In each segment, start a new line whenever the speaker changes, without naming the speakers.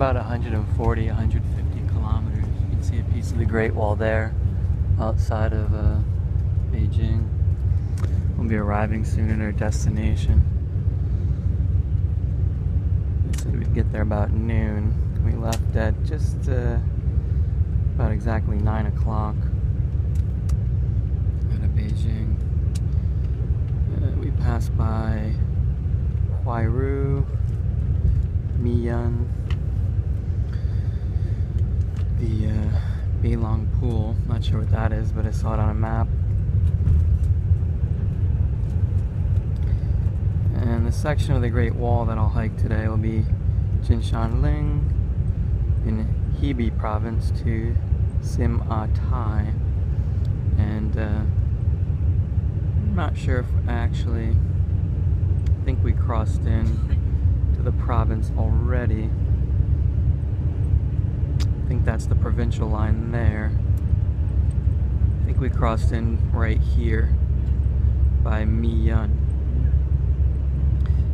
about 140, 150 kilometers. You can see a piece of the Great Wall there outside of Beijing. We'll be arriving soon at our destination. We said we'd get there about noon. We left at just about exactly 9 o'clock out of Beijing. We passed by Huairu, Miyun, the Beilong Pool. Not sure what that is, but I saw it on a map. And the section of the Great Wall that I'll hike today will be Jinshanling in Hebei province to Simatai. And I'm not sure if I think we crossed in to the province already. I think that's the provincial line there. I think we crossed in right here by Miyun.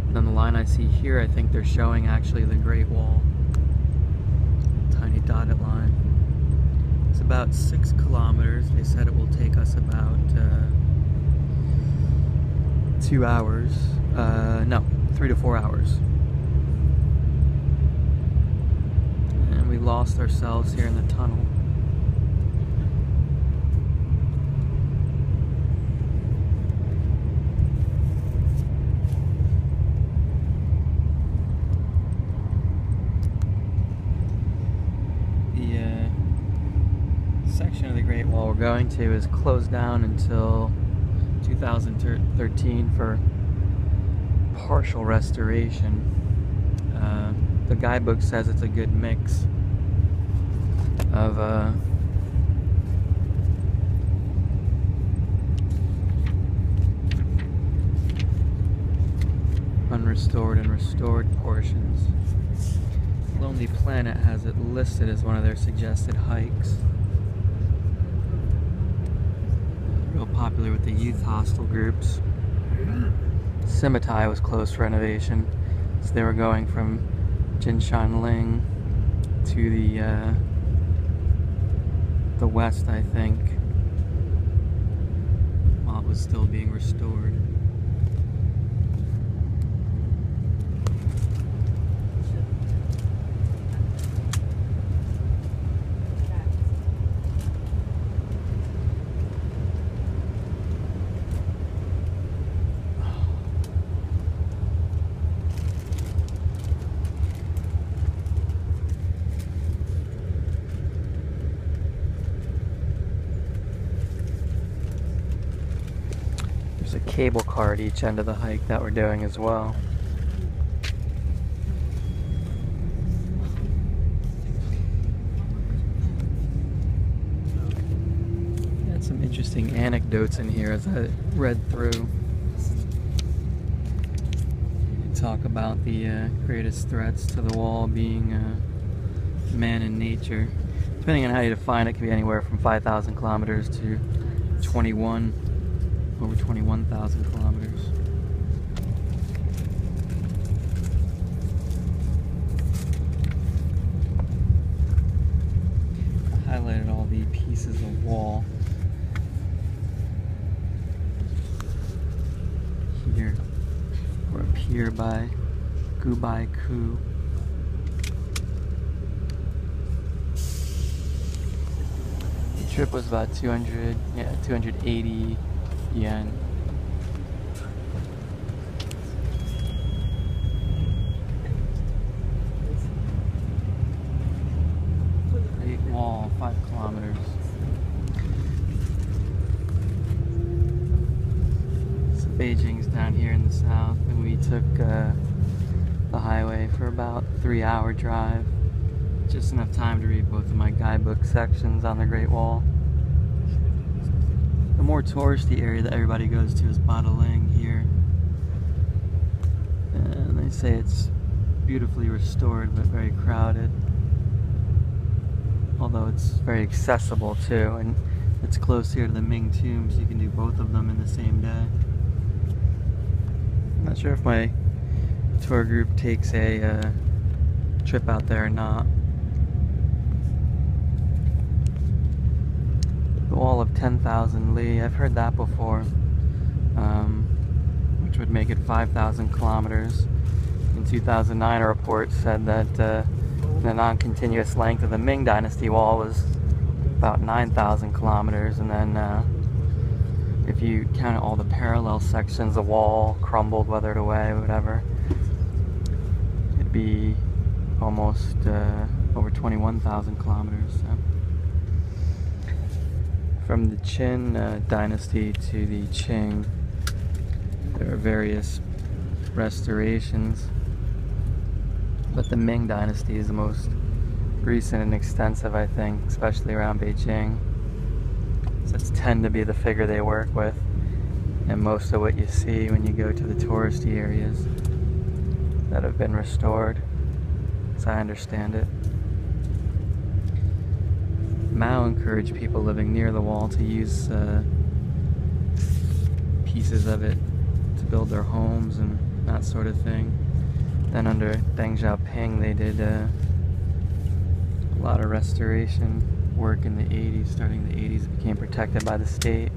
And then the line I see here, I think they're showing actually the Great Wall. Tiny dotted line. It's about 6 kilometers. They said it will take us about 2 hours. No, 3 to 4 hours. And we lost ourselves here in the tunnel. The section of the Great Wall we're going to is closed down until 2013 for partial restoration. The guidebook says it's a good mix of unrestored and restored portions. Lonely Planet has it listed as one of their suggested hikes. Real popular with the youth hostel groups. Simatai was closed for renovation, so they were going from Jinshanling to the west, I think, while it was still being restored. There's a cable car at each end of the hike that we're doing as well. Had some interesting anecdotes in here as I read through. You talk about the greatest threats to the wall being man and nature. Depending on how you define it, it could be anywhere from 5,000 kilometers to over 21,000 kilometers. I highlighted all the pieces of wall here. We're up here by Gubai Ku. The trip was about 280 yen. Great Wall, 5 kilometers. So Beijing's down here in the south, and we took the highway for about 3-hour drive. Just enough time to read both of my guidebook sections on the Great Wall. The more touristy area that everybody goes to is Badaling here. And they say it's beautifully restored but very crowded. Although it's very accessible too, and it's close here to the Ming Tomb, so you can do both of them in the same day. I'm not sure if my tour group takes a trip out there or not. The wall of 10,000 li, I've heard that before, which would make it 5,000 kilometers. In 2009, a report said that the non-continuous length of the Ming Dynasty wall was about 9,000 kilometers, and then if you count all the parallel sections, the wall crumbled, weathered away, whatever, it'd be almost over 21,000 kilometers. So. From the Qin dynasty to the Qing, there are various restorations, but the Ming dynasty is the most recent and extensive, I think, especially around Beijing. Such tend to be the figure they work with, and most of what you see when you go to the touristy areas that have been restored, as I understand it. Mao encouraged people living near the wall to use pieces of it to build their homes and that sort of thing. Then under Deng Xiaoping, they did a lot of restoration work in the 80s. Starting in the 80s, it became protected by the state.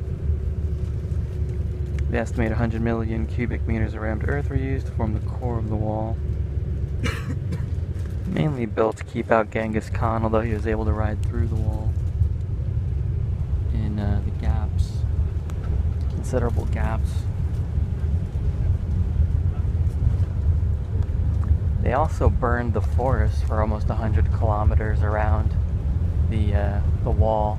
They estimate 100 million cubic meters of rammed earth were used to form the core of the wall. Mainly built to keep out Genghis Khan, although he was able to ride through the wall in the gaps, considerable gaps. They also burned the forest for almost 100 kilometers around the wall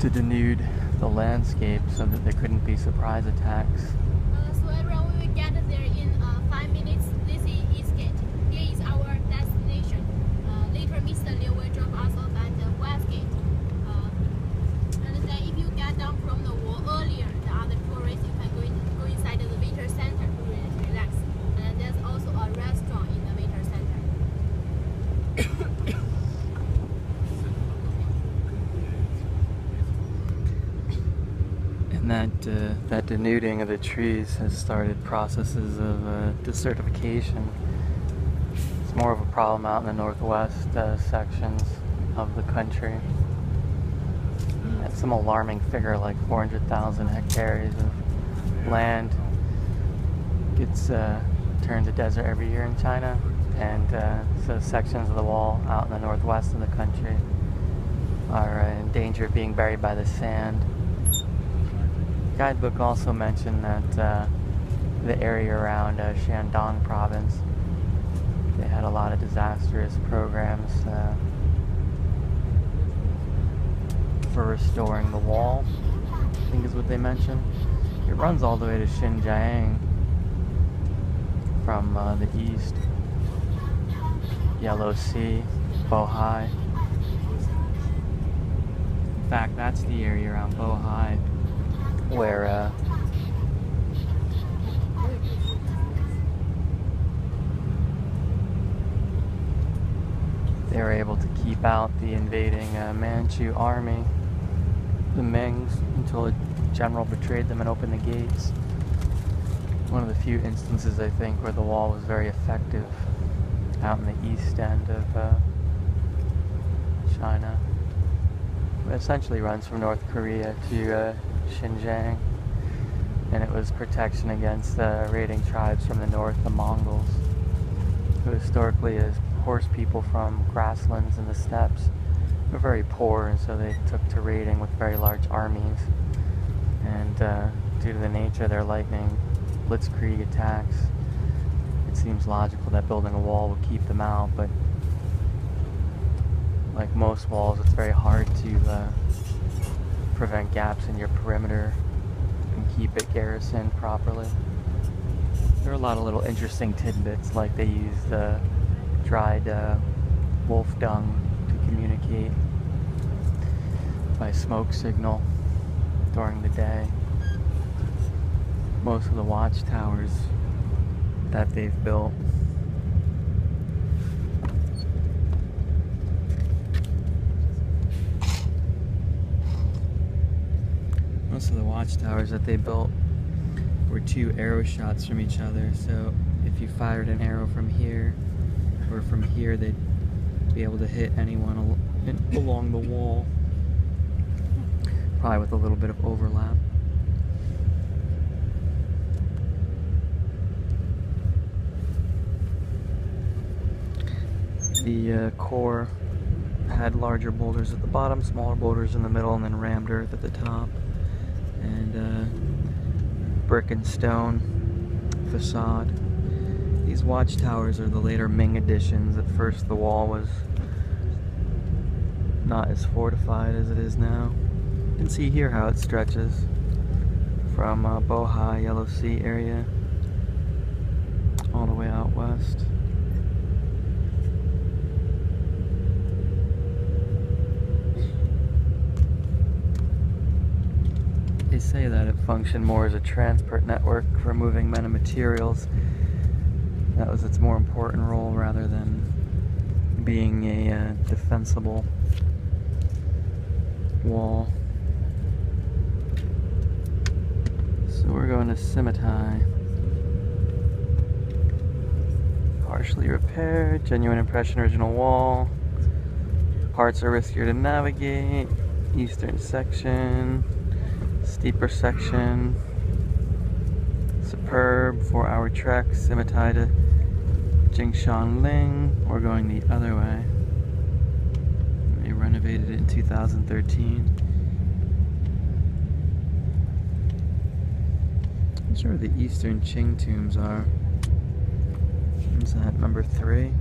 to denude the landscape so that there couldn't be surprise attacks.
So everyone, we will get there in 5 minutes. This is East Gate. Here is our destination. Later, Mr. Liu will drop us off at the West Gate. And then if you get down from the wall earlier, the other tourists, you can go inside the Winter Center to relax. And there's also a restaurant in the Winter Center.
And that denuding of the trees has started processes of desertification. It's more of a problem out in the northwest sections of the country. At some alarming figure like 400,000 hectares of land gets turned to desert every year in China, and so sections of the wall out in the northwest of the country are in danger of being buried by the sand. The guidebook also mentioned that the area around Shandong province, they had a lot of disastrous programs for restoring the wall, I think is what they mentioned. It runs all the way to Xinjiang from the east, Yellow Sea, Bohai. In fact, that's the area around Bohai where they were able to keep out the invading Manchu army, the Mings, until a general betrayed them and opened the gates. One of the few instances, I think, where the wall was very effective out in the east end of China. It essentially runs from North Korea to Xinjiang, and it was protection against raiding tribes from the north, the Mongols, who historically is horse people from grasslands and the steppes. Were very poor, and so they took to raiding with very large armies, and due to the nature of their lightning blitzkrieg attacks, it seems logical that building a wall would keep them out, but like most walls, it's very hard to prevent gaps in your perimeter and keep it garrisoned properly. There are a lot of little interesting tidbits, like they used dried wolf dung to communicate by smoke signal during the day. Most of the watchtowers that they've built were 2 arrow shots from each other, so if you fired an arrow from here where from here they'd be able to hit anyone along the wall, probably with a little bit of overlap. The core had larger boulders at the bottom, smaller boulders in the middle, and then rammed earth at the top. And brick and stone facade. These watchtowers are the later Ming additions. At first the wall was not as fortified as it is now. You can see here how it stretches from Bohai, Yellow Sea area all the way out west. They say that it functioned more as a transport network for moving men and materials. That was its more important role rather than being a defensible wall. So we're going to Simatai. Partially repaired, genuine impression, original wall. Parts are riskier to navigate. Eastern section. Steeper section. Superb 4-hour trek, Simatai to Jinshanling. We're going the other way. They renovated it in 2013. I'm not sure where the Eastern Qing tombs are. Is that number 3?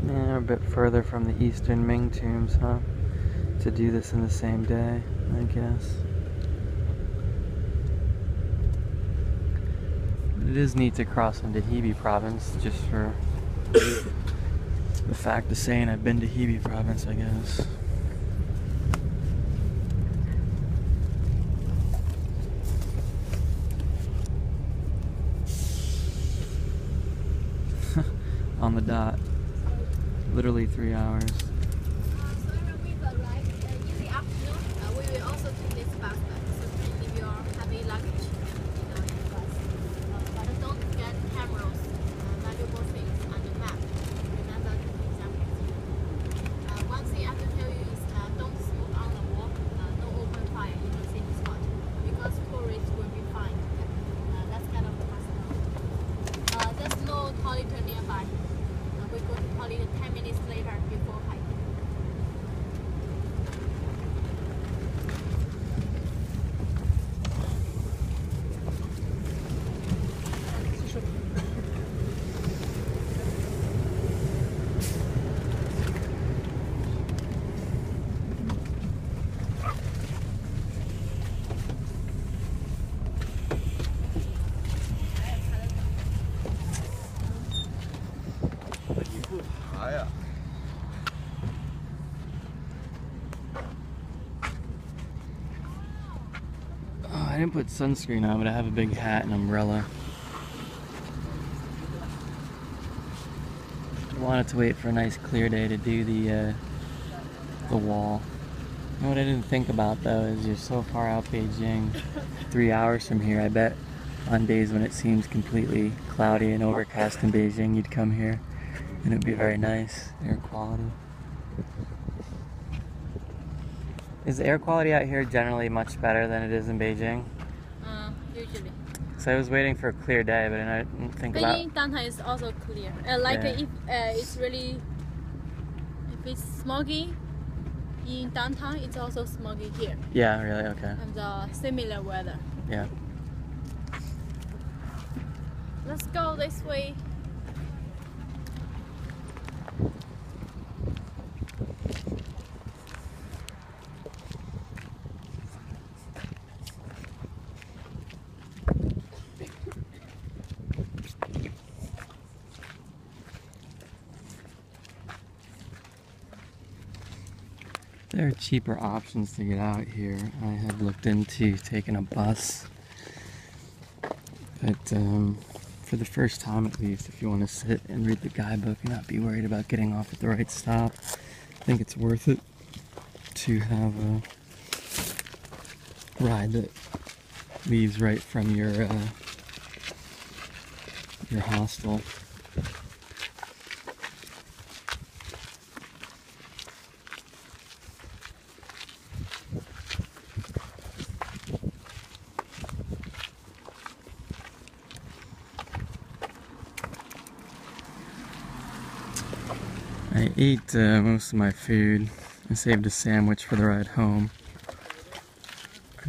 Yeah, a bit further from the Eastern Ming tombs, huh? To do this in the same day, I guess. But it is neat to cross into Hebei province, just for the fact of saying I've been to Hebei province, I guess. On the dot. Literally 3 hours.
So when we arrive in the afternoon, we will also take this bus back. So you can leave your heavy luggage in the bus. But don't forget cameras, valuable things, and the map. Remember to take them with you. One thing I have to tell you is don't smoke on the walk, no open fire in the same spot, because tourists will be fined. That's kind of a must. There's no toilet nearby. We go to toilet 10 minutes later before hiking.
I didn't put sunscreen on, but I have a big hat and umbrella. I wanted to wait for a nice clear day to do the wall. You know what I didn't think about though is you're so far out Beijing, 3 hours from here. I bet on days when it seems completely cloudy and overcast in Beijing, you'd come here and it'd be very nice, air quality. Is the air quality out here generally much better than it is in Beijing?
Usually.
So I was waiting for a clear day, but I didn't think about...
Beijing downtown is also clear. Like
Yeah.
if it's really, if it's smoggy in downtown, it's also smoggy here.
Yeah, really? Okay.
And similar weather.
Yeah.
Let's go this way.
There are cheaper options to get out here. I had looked into taking a bus, but for the first time at least, if you want to sit and read the guidebook and not be worried about getting off at the right stop, I think it's worth it to have a ride that leaves right from your hostel. I ate most of my food. I saved a sandwich for the ride home.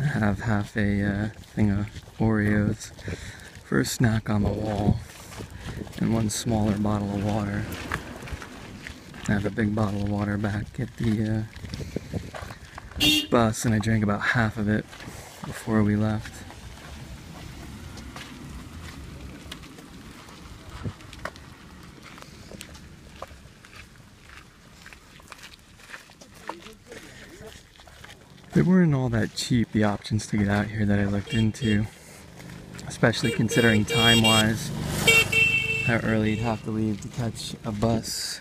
I have half a thing of Oreos for a snack on the wall and one smaller bottle of water. I have a big bottle of water back at the bus, and I drank about half of it before we left. They weren't all that cheap, the options to get out here that I looked into, especially considering time-wise how early you'd have to leave to catch a bus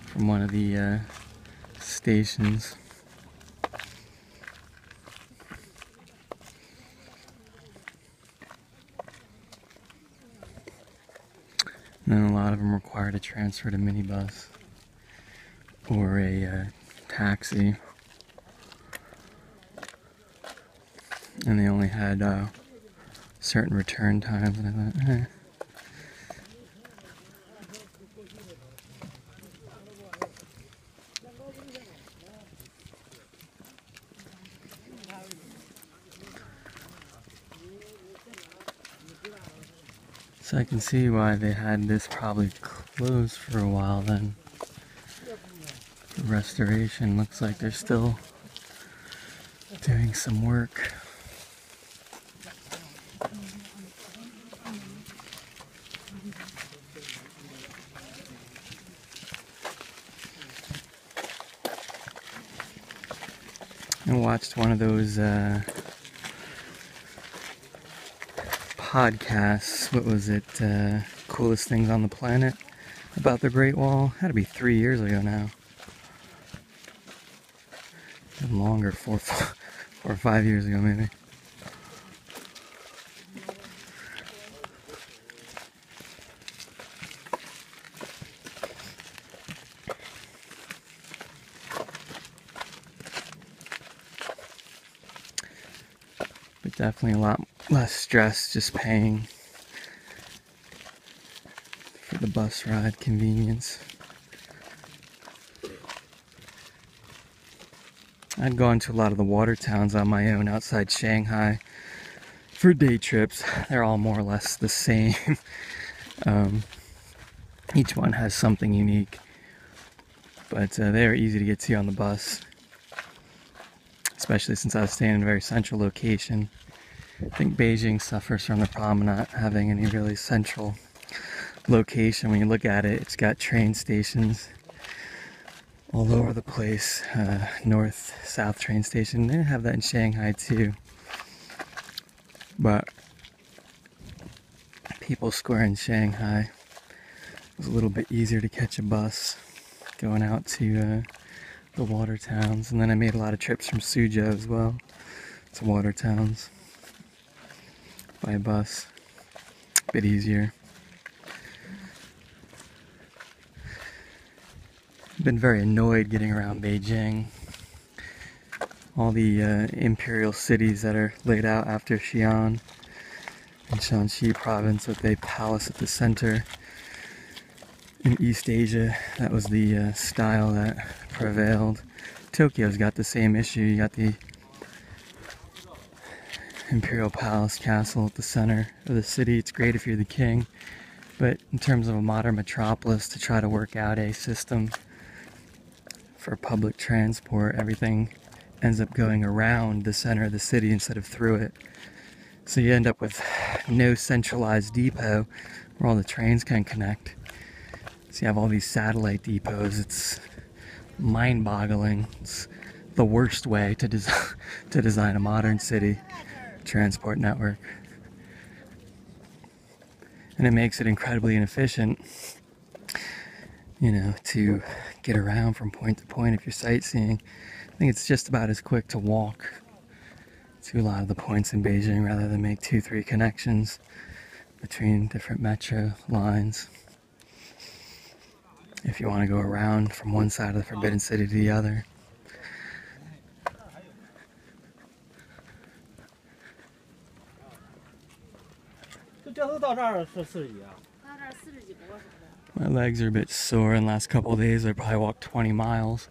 from one of the stations. And then a lot of them required a transfer to minibus or a taxi. And they only had certain return times, and I thought, eh. So I can see why they had this probably closed for a while then. The restoration looks like they're still doing some work. I watched one of those podcasts, what was it, Coolest Things on the Planet, about the Great Wall. Had to be 3 years ago now. Even longer, 4 or 5 years ago maybe. But definitely a lot less stress just paying for the bus ride convenience. I'd gone to a lot of the water towns on my own outside Shanghai for day trips. They're all more or less the same. Each one has something unique, but they're easy to get to on the bus, especially since I was staying in a very central location. I think Beijing suffers from the problem not having any really central location. When you look at it, it's got train stations all over the place. North, south train station. They have that in Shanghai too. But People's Square in Shanghai was a little bit easier to catch a bus going out to the water towns. And then I made a lot of trips from Suzhou as well to water towns by bus. A bit easier. I've been very annoyed getting around Beijing. All the imperial cities that are laid out after Xi'an and Shanxi province with a palace at the center. In East Asia, that was the style that prevailed. Tokyo's got the same issue. You got the Imperial Palace Castle at the center of the city. It's great if you're the king, but in terms of a modern metropolis, to try to work out a system for public transport, everything ends up going around the center of the city instead of through it. So you end up with no centralized depot where all the trains can connect. So you have all these satellite depots. It's mind-boggling. It's the worst way to design a modern city transport network. And it makes it incredibly inefficient, you know, to get around from point to point if you're sightseeing. I think it's just about as quick to walk to a lot of the points in Beijing rather than make 2-3 connections between different metro lines. If you want to go around from one side of the Forbidden City to the other. My legs are a bit sore in the last couple of days. I probably walked 20 miles.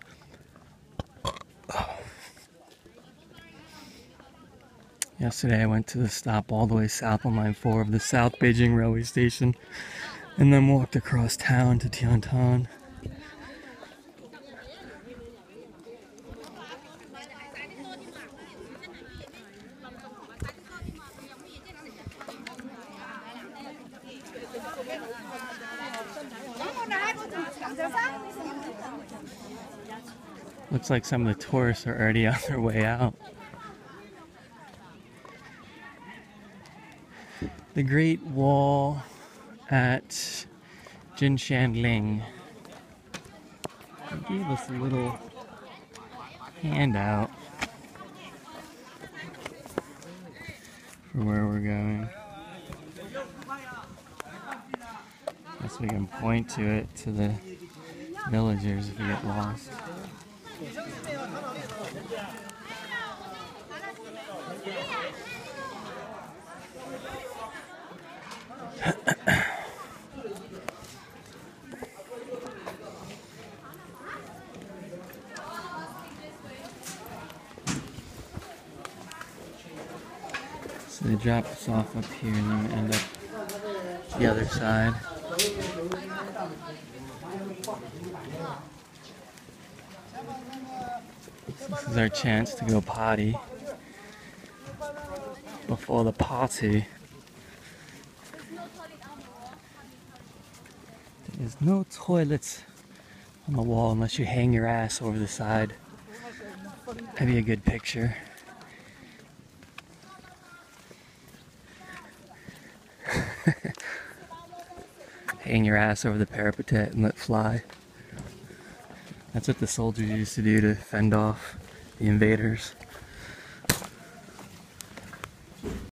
Yesterday I went to the stop all the way south on line 4 of the South Beijing railway station and then walked across town to Tiantan. Looks like some of the tourists are already on their way out. The Great Wall at Jinshanling. They gave us a little handout for where we're going. Guess we can point to it to the villagers if we get lost. So they drop us off up here and then we end up the other side. This is our chance to go potty before the party. There's no toilets on the wall unless you hang your ass over the side. That'd be a good picture. Hang your ass over the parapet and let fly. That's what the soldiers used to do to fend off the invaders.